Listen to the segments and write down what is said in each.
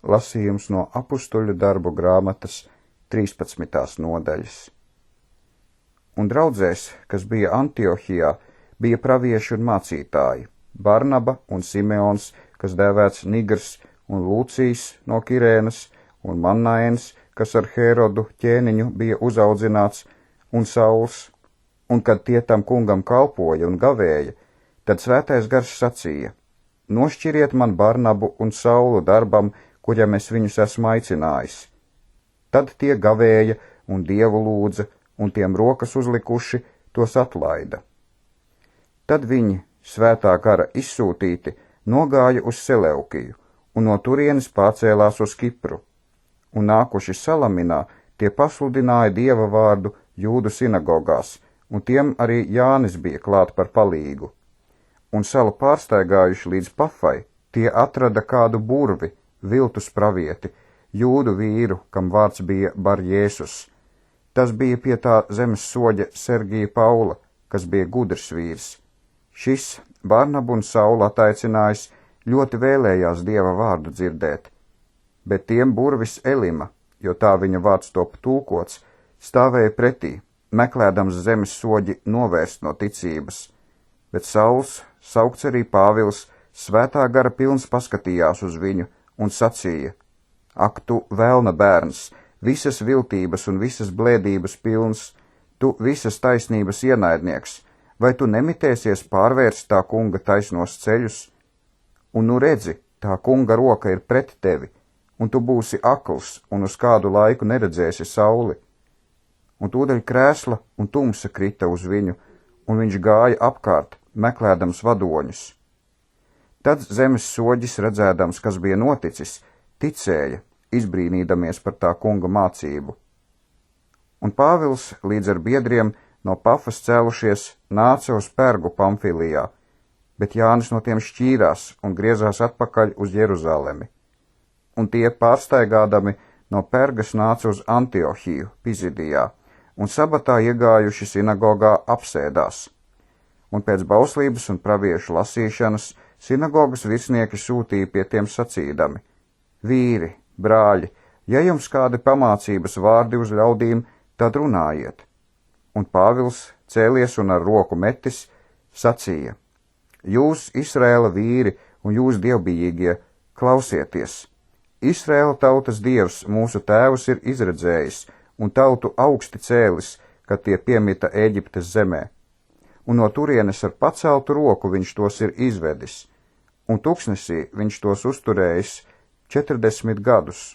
lasījums no Apustuļu darbu grāmatas 13. nodaļas. Un draudzēs, kas bija Antiohijā, bija pravieši un mācītāji, Barnaba un Simeons, kas dēvēts Nigrs, un Lūcijs no Kirēnas, un Mannaens, kas ar Hērodu ķēniņu bija uzaudzināts, un Sauls. Un kad tie tam kungam kalpoja un gavēja, tad svētais gars sacīja: nošķiriet man Barnabu un Saulu darbam, kuram es viņus esmu aicinājis. Tad tie gavēja un Dievu lūdza, un tiem rokas uzlikuši, tos atlaida. Tad viņi, svētā gara izsūtīti, nogāja uz Seleukiju, un no turienes pārcēlās uz Kipru. Un nākuši Salaminā, tie pasludināja Dieva vārdu Jūdu sinagogās, un tiem arī Jānis bija klāt par palīgu. Un salu pārstaigājuši līdz Pafai, tie atrada kādu burvi, viltus pravieti, Jūdu vīru, kam vārds bija Barjēsus. Tas bija pie tā zemes soģa Sergija Paula, kas bija gudrs vīrs. Šis, Barnabu un Saulu attaicinājis, ļoti vēlējās Dieva vārdu dzirdēt, bet tiem burvis Elima, jo tā viņa vārds top tulkots, stāvēja pretī, meklēdams zemes soģi novērst no ticības. Bet Sauls, saukts arī Pāvils, svētā gara pilns paskatījās uz viņu un sacīja: ak, tu velna bērns, visas viltības un visas blēdības pilns, tu visas taisnības ienaidnieks, vai tu nemitēsies pārvērst tā kunga taisnos ceļus? Un nu redzi, tā kunga roka ir pret tevi, un tu būsi akls un uz kādu laiku neredzēsi sauli. Un tūdaļ krēsla un tumsa krita uz viņu, un viņš gāja apkārt, meklēdams vadoņus. Tad zemes soģis, redzēdams, kas bija noticis, ticēja, izbrīnīdamies par tā kunga mācību. Un Pāvils līdz ar biedriem no Pafas cēlušies nāca uz Pergu Pamfilijā, bet Jānis no tiem šķīrās un griezās atpakaļ uz Jeruzalemi. Un tie pārstaigādami no Pergas nāca uz Antiohiju, Pizidijā, un sabatā iegājuši sinagogā apsēdās. Un pēc bauslības un praviešu lasīšanas sinagogas virsnieki sūtīja pie tiem sacīdami: vīri, brāļi, ja jums kādi pamācības vārdi uz ļaudīm, tad runājiet. Un Pāvils, cēlies un ar roku metis, sacīja: jūs, Izraēla vīri un jūs dievbijīgie, klausieties! Izraēla tautas dievs mūsu tēvus ir izredzējis un tautu augsti cēlis, kad tie piemita Ēģiptes zemē. Un no turienes ar paceltu roku viņš tos ir izvedis, un tuksnesī viņš tos uzturējis 40 gadus,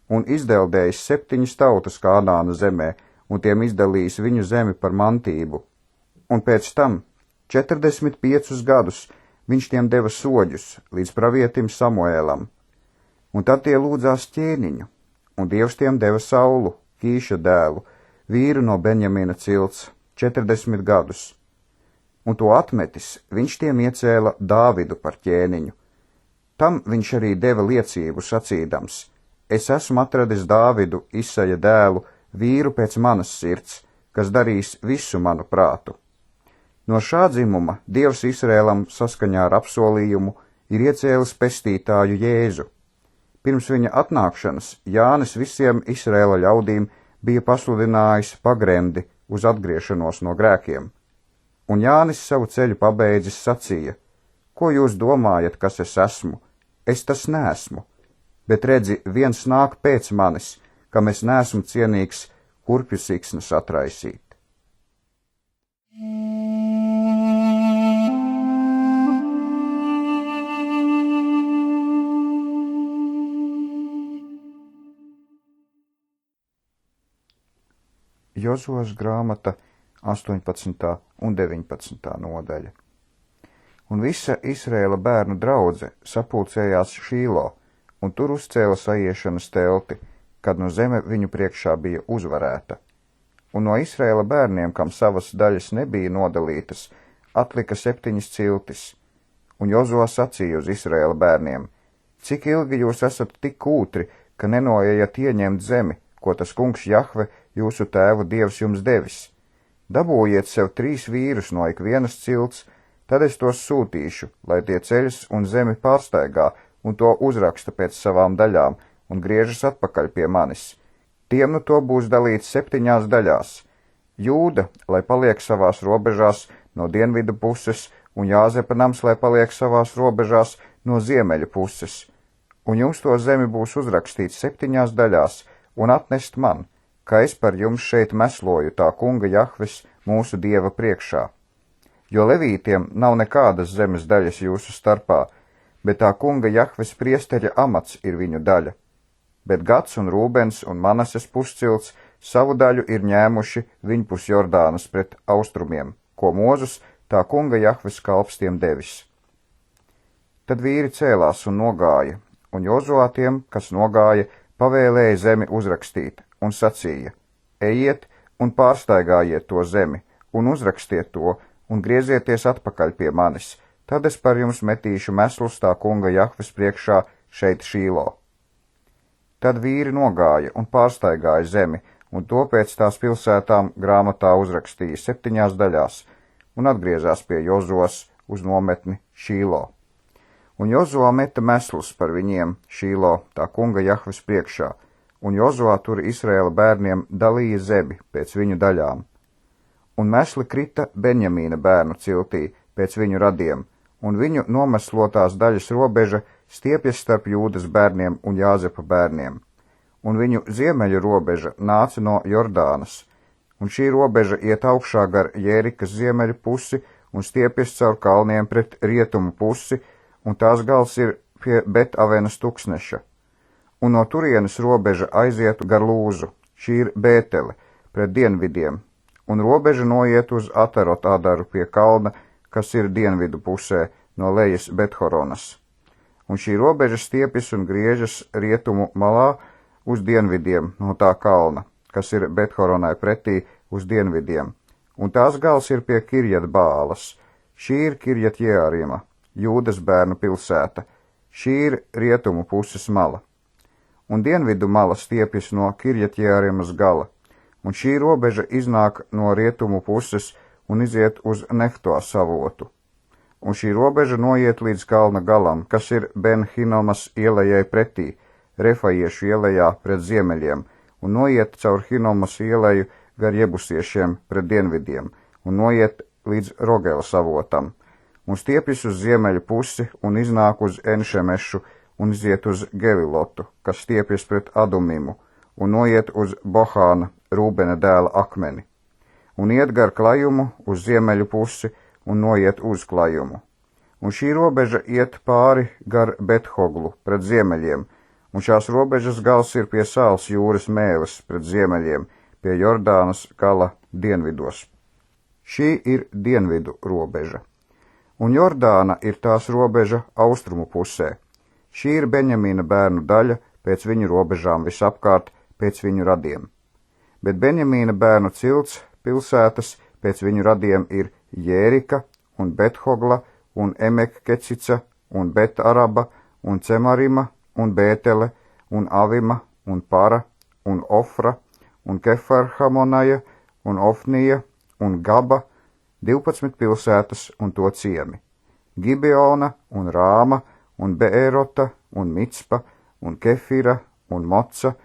un izdeldējis 7 tautas Kānāna zemē, un tiem izdalījis viņu zemi par mantību. Un pēc tam 45 gadus viņš tiem deva soģus līdz pravietim Samuēlam. Un tad tie lūdzās ķēniņu, un Dievs tiem deva Saulu, Kīša dēlu, vīru no Benjamina cilts, 40 gadus. Un to atmetis, viņš tiem iecēla Dāvidu par ķēniņu. Tam viņš arī deva liecību sacīdams: es esmu atradis Dāvidu, Isaja dēlu, vīru pēc manas sirds, kas darīs visu manu prātu. No šā dzimuma Dievs Izrēlam saskaņā ar apsolījumu ir iecēlis pestītāju Jēzu. Pirms viņa atnākšanas Jānis visiem Izrēla ļaudīm bija pasludinājis pagremdi uz atgriešanos no grēkiem. Un Jānis savu ceļu pabeidzis sacīja: ko jūs domājat, kas es esmu? Es tas neesmu, bet redzi, viens nāk pēc manis, kam es neesmu cienīgs kurpju siksnas atraisīt. Jozos grāmata 18. un 19. nodaļa. Un visa Izrēla bērnu draudze sapulcējās Šīlo, un tur uzcēla saiešanas telti, kad no zeme viņu priekšā bija uzvarēta. Un no Izrēla bērniem, kam savas daļas nebija nodalītas, atlika 7 ciltis. Un Jozo sacīja uz Izrēla bērniem: cik ilgi jūs esat tik kūtri, ka nenoejat ieņemt zemi, ko tas kungs Jahve, jūsu tēvu dievs, jums devis? Dabūjiet sev 3 vīrus no ikvienas cilts, tad es tos sūtīšu, lai tie ceļas un zemi pārstaigā un to uzraksta pēc savām daļām, un griežas atpakaļ pie manis. Tiem nu to būs dalīts 7 daļās. Jūda, lai paliek savās robežās no dienvidu puses, un Jāzepa nams, lai paliek savās robežās no ziemeļu puses. Un jums to zemi būs uzrakstīts 7 daļās, un atnest man, ka es par jums šeit mesloju tā kunga Jahves mūsu Dieva priekšā. Jo levītiem nav nekādas zemes daļas jūsu starpā, bet tā kunga Jahves priesteļa amats ir viņu daļa. Bet Gads un Rūbens un Manases puscilds savu daļu ir ņēmuši viņpus Jordānas pret austrumiem, ko Mozus, tā kunga Jahves kalps tiem devis. Tad vīri cēlās un nogāja, un Jozuā tiem, kas nogāja, pavēlēja zemi uzrakstīt, un sacīja: ejiet un pārstaigājiet to zemi, un uzrakstiet to, un griezieties atpakaļ pie manis, tad es par jums metīšu meslus tā kunga Jahves priekšā šeit Šīlo. Tad vīri nogāja un pārstaigāja zemi, un to pēc tās pilsētām grāmatā uzrakstīja 7 daļās, un atgriezās pie Jozuas uz nometni Šīlo. Un Jozuā meta meslus par viņiem Šīlo, tā kunga Jahves priekšā, un Jozuā tur Izraēla bērniem dalīja zemi pēc viņu daļām. Un mesli krita Benjamīna bērnu ciltī pēc viņu radiem, un viņu nomeslotās daļas robeža stiepjas starp Jūdas bērniem un Jāzepa bērniem, un viņu ziemeļu robeža nāca no Jordānas, un šī robeža iet augšā gar Jērikas ziemeļu pusi un stiepjas caur kalniem pret rietumu pusi, un tās gals ir pie Bet-Avenas tuksneša. Un no turienes robeža aizietu gar Lūzu, šī ir Bētele, pret dienvidiem, un robeža noiet uz Atarot Adaru pie kalna, kas ir dienvidu pusē, no lejas Bethoronas. Un šī robeža stiepjas un griežas rietumu malā uz dienvidiem no tā kalna, kas ir Bethoronai pretī uz dienvidiem, un tās gals ir pie Kirjat Bālas. Šī ir Kirjat Jeārima, Jūdas bērnu pilsēta, šī ir rietumu puses mala. Un dienvidu mala stiepjas no Kirjat Jeārimas gala, un šī robeža iznāk no rietumu puses un iziet uz Nefto savotu. Un šī robeža noiet līdz kalna galam, kas ir Ben-Hinomas ielejai pretī, Refaiešu ielejā pret ziemeļiem, un noiet caur Hinomas ieleju gar jebusiešiem pret dienvidiem, un noiet līdz Rogela savotam, un stiepjas uz ziemeļu pusi un iznāk uz Enšemešu un iziet uz Gelilotu, kas stiepjas pret Adumimu, un noiet uz Bohāna, Rūbena dēla akmeni, un iet gar klajumu uz ziemeļu pusi un noiet uz klajumu. Un šī robeža iet pāri gar Bethoglu pret ziemeļiem, un šās robežas gals ir pie Sāls jūras mēles pret ziemeļiem, pie Jordānas gala dienvidos. Šī ir dienvidu robeža. Un Jordāna ir tās robeža austrumu pusē. Šī ir Benjamīna bērnu daļa pēc viņu robežām visapkārt pēc viņu radiem. Bet Benjamīna bērnu cilts pilsētas pēc viņu radiem ir Jērika un Bethogla un Emek-Kecica un Bet-Araba un Cemarima un Bētele un Avima un Para un Ofra un Kefarhamonaja un Ofnija un Gaba, 12 pilsētas un to ciemi, Gibeona un Rāma un Beērota un Micpa un Kefira un Moca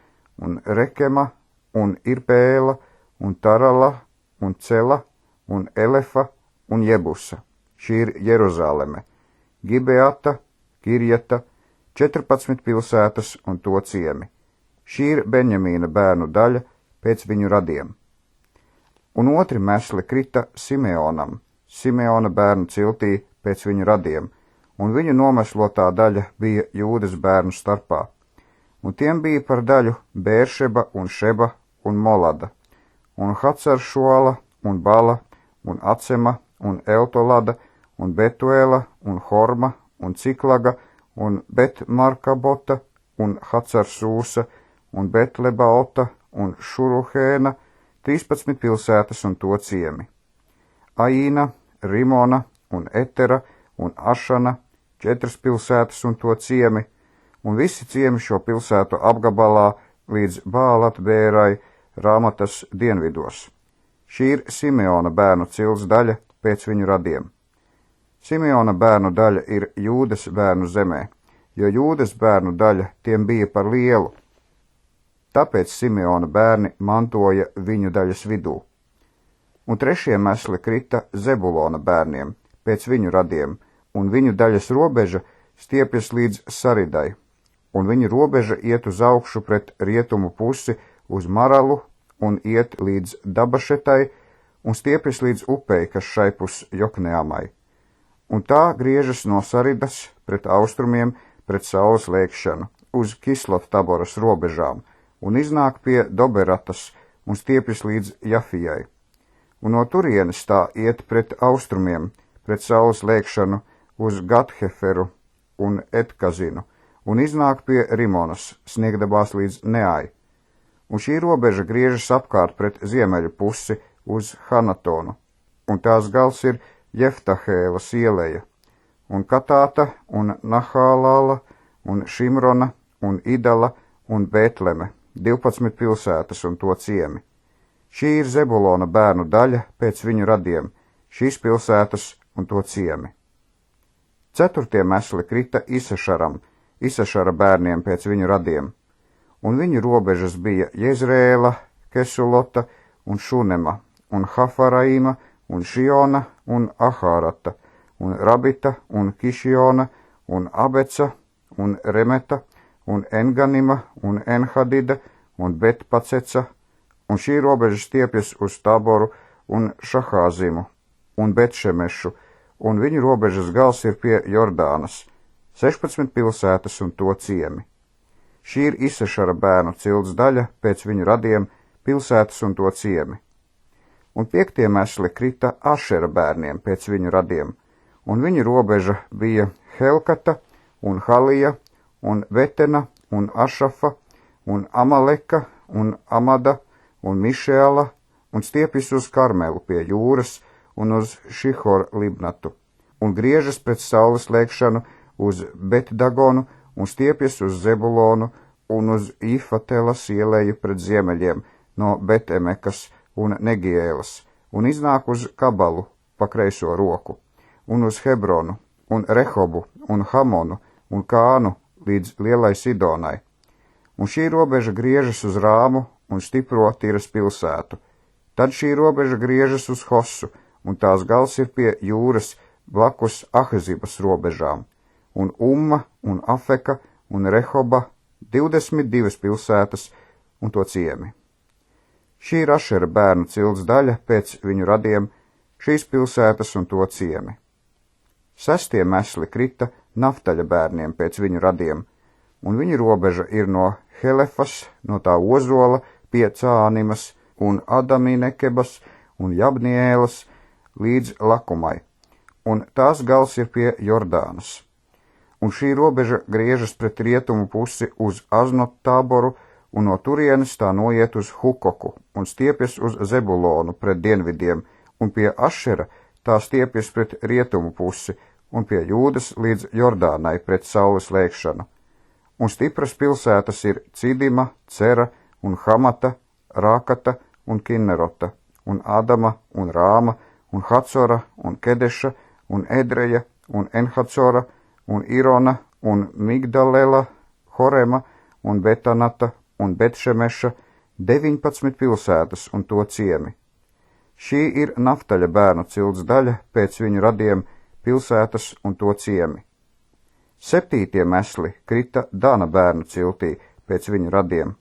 un Rekema un Irpēla un Tarala un Cela un Elefa un Jebusa. Šī ir Jeruzaleme, Gibeata, Kirjata, 14 pilsētas un to ciemi. Šī ir Benjamīna bērnu daļa pēc viņu radiem. Un otri mesli krita Simeonam, Simeona bērnu ciltī pēc viņu radiem, un viņu nomeslotā daļa bija Jūdas bērnu starpā. Un tiem bija par daļu Bēršeba un Šeba un Molada, un Hacaršola un Bala un Acema un Eltolada un Betuela un Horma un Ciklaga un Betmarkabota un Hacarsūsa un Betlebaota un Šuruhēna, 13 pilsētas un to ciemi. Aīna, Rimona un Etera un Ašana, 4 pilsētas un to ciemi, un visi ciemi šo pilsētu apgabalā līdz Bālatbērai Rāmatas dienvidos. Šī ir Simeona bērnu cilts daļa pēc viņu radiem. Simeona bērnu daļa ir Jūdas bērnu zemē, jo Jūdas bērnu daļa tiem bija par lielu. Tāpēc Simeona bērni mantoja viņu daļas vidū. Un trešie mesli krita Zebulona bērniem, pēc viņu radiem, un viņu daļas robeža stiepjas līdz Saridai, un viņa robeža iet uz augšu pret rietumu pusi uz Maralu, un iet līdz Dabašetai, un stiepjas līdz upei, kas šaipus Jokneamai. Un tā griežas no Saridas pret austrumiem, pret saules lēkšanu, uz Kislot Taboras robežām, un iznāk pie Doberatas, un stiepjas līdz Jafijai. Un no turienes tā iet pret austrumiem, pret saules lēkšanu, uz Gatheferu un Etkazinu, un iznāk pie Rimonas, sniegdabās līdz Neai. Un šī robeža griežas apkārt pret ziemeļu pusi uz Hanatonu, un tās gals ir Jeftahēlas ieleja, un Katāta, un Nahālāla, un Šimrona, un Idala, un Betleme, 12 pilsētas un to ciemi. Šī ir Zebulona bērnu daļa pēc viņu radiem, šīs pilsētas un to ciemi. Ceturtie mesli krita Isašaram, Isašara bērniem pēc viņu radiem, un viņu robežas bija Jezrēla, Kesulota un Šunema, un Hafaraima, un Šiona, un Ahārata, un Rabita, un Kišiona, un Abeca, un Remeta, un Enganima, un Enhadida, un Betpaceca, un šī robeža stiepjas uz Taboru un Šahāzimu, un Betšemešu, un viņu robežas gals ir pie Jordānas, 16 pilsētas un to ciemi. Šī ir Isašara bērnu cilts daļa pēc viņu radiem, pilsētas un to ciemi. Un piektie mesli krita Ašera bērniem pēc viņu radiem, un viņu robeža bija Helkata, un Halija, un Vetena, un Ašafa, un Amaleka, un Amada, un Mišēla, un stiepjas uz Karmelu pie jūras, un uz Šihor Libnatu, un griežas pret saules lēkšanu uz Betdagonu, un stiepjas uz Zebulonu, un uz Ifatelas ieleju pret ziemeļiem no Betemekas un Negiēlas, un iznāk uz Kabalu pa kreiso roku, un uz Hebronu, un Rehobu, un Hamonu, un Kānu līdz Lielai Sidonai. Un šī robeža griežas uz Rāmu un stipro Tiras pilsētu. Tad šī robeža griežas uz Hosu, un tās gals ir pie jūras blakus Ahazibas robežām, un Umma, un Afeka, un Rehoba, 22 pilsētas un to ciemi. Šī ir Ašera bērnu cilts daļa pēc viņu radiem, šīs pilsētas un to ciemi. Sestie mesli krita Naftaļa bērniem pēc viņu radiem, un viņa robeža ir no Helefas, no tā ozola pie Cānimas, un Adaminekebas, un Jabniēlas līdz Lakumai, un tās gals ir pie Jordānas. Un šī robeža griežas pret rietumu pusi uz Aznot Tāboru, un no turienes tā noiet uz Hukoku, un stiepjas uz Zebulonu pret dienvidiem, un pie Ašera tā stiepjas pret rietumu pusi, un pie Jūdas līdz Jordānai pret saules lēkšanu. Un stipras pilsētas ir Cidima, Cera, un Hamata, Rākata, un Kinnerota, un Adama, un Rāma, un Hacora, un Kedeša, un Edreja, un Enhacora, un Irona, un Migdalela, Horema, un Betanata, un Betšemeša, 19 pilsētas un to ciemi. Šī ir Naftaļa bērnu cilts daļa pēc viņu radiem, pilsētas un to ciemi. Septītie mesli krita Dana bērnu ciltī pēc viņu radiem,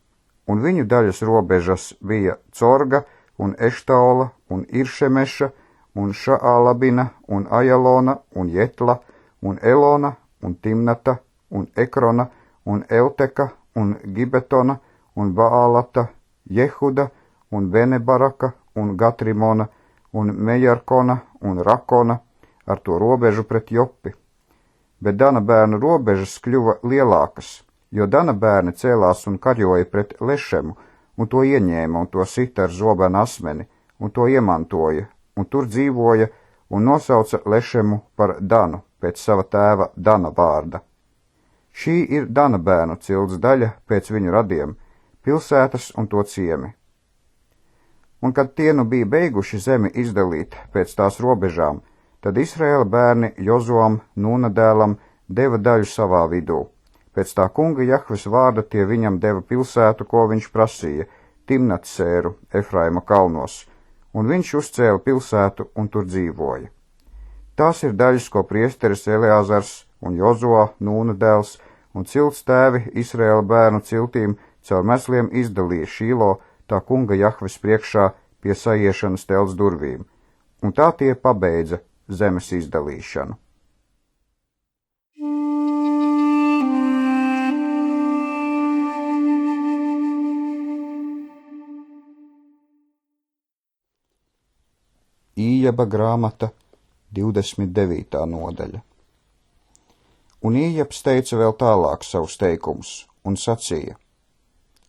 un viņu daļas robežas bija Corga, un Eštaola, un Iršemeša, un Šaalabina, un Ajalona, un Jetla, un Elona, un Timnata, un Ekrona, un Elteka, un Gibetona, un Baalata, Jehuda, un Benebaraka, un Gatrimona, un Mejarkona, un Rakona, ar to robežu pret Jopi. Bet Dana bērnu robežas kļuva lielākas, jo Dana bērni cēlās un karjoja pret Lešemu, un to ieņēma, un to sita ar zobenu asmeni, un to iemantoja, un tur dzīvoja, un nosauca Lešemu par Danu, pēc sava tēva Dana vārda. Šī ir Dana bērnu cilts daļa pēc viņu radiem, pilsētas un to ciemi. Un kad tie nu bija beiguši zemi izdalīt pēc tās robežām, tad Izraēla bērni Jozuam, Nūna dēlam, deva daļu savā vidū, Pēc tā kunga Jahves vārda tie viņam deva pilsētu, ko viņš prasīja, Timnatsēru, Efraima kalnos, un viņš uzcēla pilsētu un tur dzīvoja. Tās ir daļas, ko priesteris Eleazars un Jozuā, Nūna dēls, un cilts tēvi Izraēla bērnu ciltīm caur mesliem izdalīja Šīlo, tā kunga Jahves priekšā pie saiešanas telts durvīm, un tā tie pabeidza zemes izdalīšanu. Ījaba grāmata, 29. nodaļa. Un Ījabs teica vēl tālāk savus teikumus un sacīja: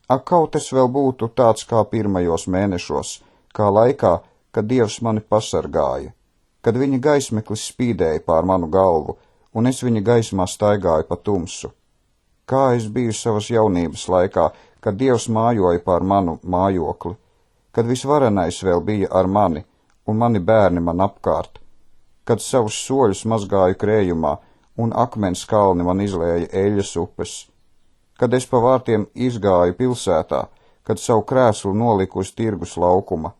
Ak, kaut es vēl būtu tāds kā pirmajos mēnešos, kā laikā, kad Dievs mani pasargāja, kad viņa gaismeklis spīdēja pār manu galvu, un es viņa gaismā staigāju pa tumsu. Kā es biju savas jaunības laikā, kad Dievs mājoja pār manu mājokli, kad visvarenais vēl bija ar mani, un mani bērni man apkārt, kad savus soļus mazgāju krējumā, un akmens kalni man izlēja eļas upes, kad es pa vārtiem izgāju pilsētā, kad savu krēslu noliku uz tirgus laukuma.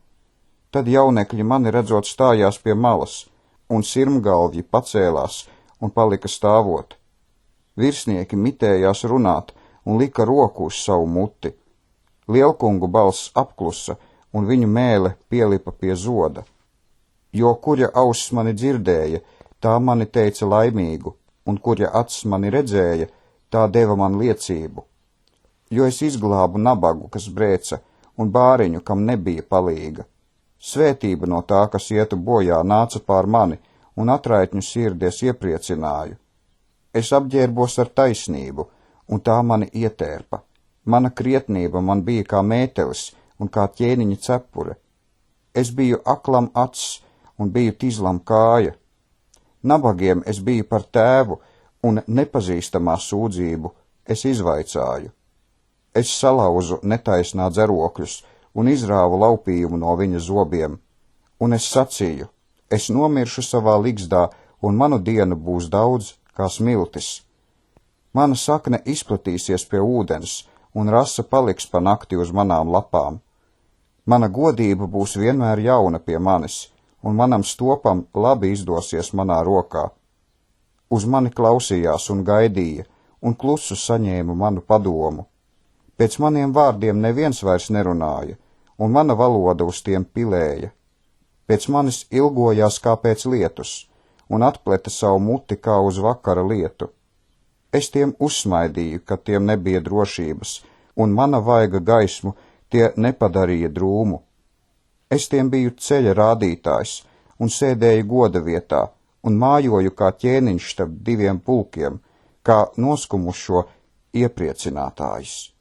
Tad jaunekļi mani redzot stājās pie malas, un sirmgalvji pacēlās un palika stāvot. Virsnieki mitējās runāt un lika roku uz savu muti. Lielkungu balss apklusa, un viņu mēle pielipa pie zoda. Jo kurja auss mani dzirdēja, tā mani teica laimīgu, un kurja acis mani redzēja, tā deva man liecību. Jo es izglābu nabagu, kas brēca, un bāriņu, kam nebija palīga. Svētība no tā, kas ietu bojā, nāca pār mani, un atraitņu sirdies iepriecināju. Es apģērbos ar taisnību, un tā mani ietērpa. Mana krietnība man bija kā mētelis un kā ķēniņa cepure. Es biju aklam acs un biju tizlam kāja. Nabagiem es biju par tēvu, un nepazīstamā sūdzību es izvaicāju. Es salauzu netaisnā dzerokļus un izrāvu laupījumu no viņa zobiem, un es sacīju, es nomiršu savā ligzdā, un manu dienu būs daudz kā smiltis. Mana sakne izplatīsies pie ūdens, un rasa paliks pa nakti uz manām lapām. Mana godība būs vienmēr jauna pie manis, un manam stopam labi izdosies manā rokā. Uz mani klausījās un gaidīja, un klusu saņēma manu padomu. Pēc maniem vārdiem neviens vairs nerunāja, un mana valoda uz tiem pilēja. Pēc manis ilgojās kā pēc lietus, un atpleta savu muti kā uz vakara lietu. Es tiem uzsmaidīju, ka tiem nebija drošības, un mana vaiga gaismu tie nepadarīja drūmu. Es tiem biju ceļa rādītājs, un sēdēju goda vietā, un mājoju kā ķēniņš starp diviem pulkiem, kā noskumušo iepriecinātājs.